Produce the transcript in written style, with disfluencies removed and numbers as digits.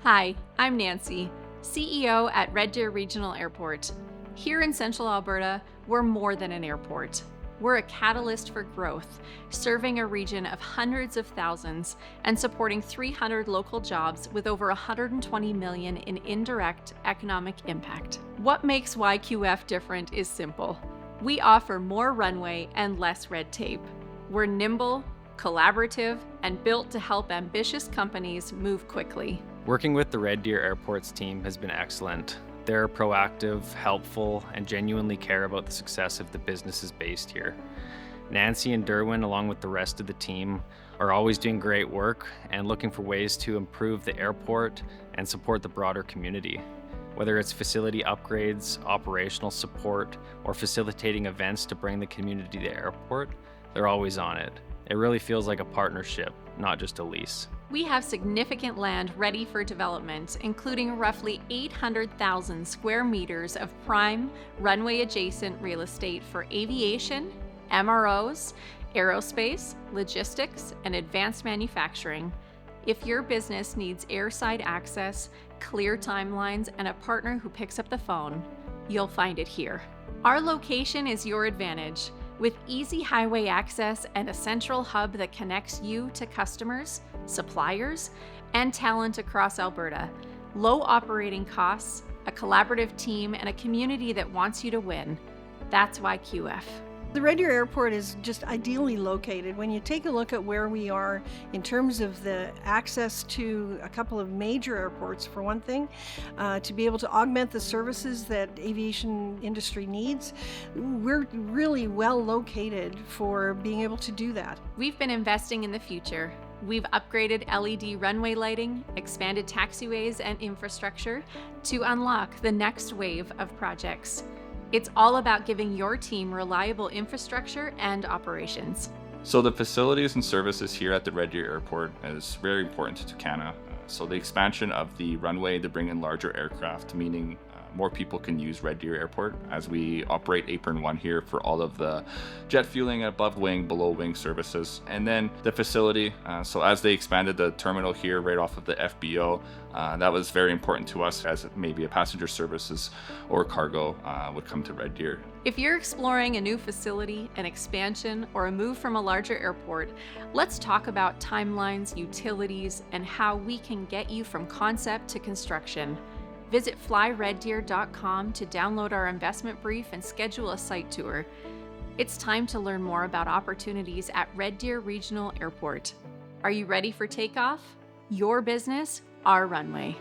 Hi, I'm Nancy, CEO at Red Deer Regional Airport. Here in Central Alberta, we're more than an airport. We're a catalyst for growth, serving a region of hundreds of thousands and supporting 300 local jobs with over 120 million in indirect economic impact. What makes YQF different is simple. We offer more runway and less red tape. We're nimble, collaborative, and built to help ambitious companies move quickly. Working with the Red Deer Airports team has been excellent. They're proactive, helpful, and genuinely care about the success of the businesses based here. Nancy and Derwin, along with the rest of the team, are always doing great work and looking for ways to improve the airport and support the broader community. Whether it's facility upgrades, operational support, or facilitating events to bring the community to the airport, they're always on it. It really feels like a partnership, not just a lease. We have significant land ready for development, including roughly 800,000 square meters of prime, runway-adjacent real estate for aviation, MROs, aerospace, logistics, and advanced manufacturing. If your business needs airside access, clear timelines, and a partner who picks up the phone, you'll find it here. Our location is your advantage. With easy highway access and a central hub that connects you to customers, suppliers, and talent across Alberta, low operating costs, a collaborative team, and a community that wants you to win. That's YQF. The Red Deer Airport is just ideally located. When you take a look at where we are in terms of the access to a couple of major airports, for one thing, to be able to augment the services that aviation industry needs, we're really well located for being able to do that. We've been investing in the future. We've upgraded LED runway lighting, expanded taxiways and infrastructure to unlock the next wave of projects. It's all about giving your team reliable infrastructure and operations. So the facilities and services here at the Red Deer Airport is very important to Canada. So the expansion of the runway to bring in larger aircraft, meaning more people can use Red Deer Airport as we operate Apron 1 here for all of the jet fueling above wing, below wing services. And then the facility, so as they expanded the terminal here right off of the FBO, that was very important to us as maybe a passenger services or cargo would come to Red Deer. If you're exploring a new facility, an expansion, or a move from a larger airport, let's talk about timelines, utilities, and how we can get you from concept to construction. Visit flyreddeer.com to download our investment brief and schedule a site tour. It's time to learn more about opportunities at Red Deer Regional Airport. Are you ready for takeoff? Your business, our runway.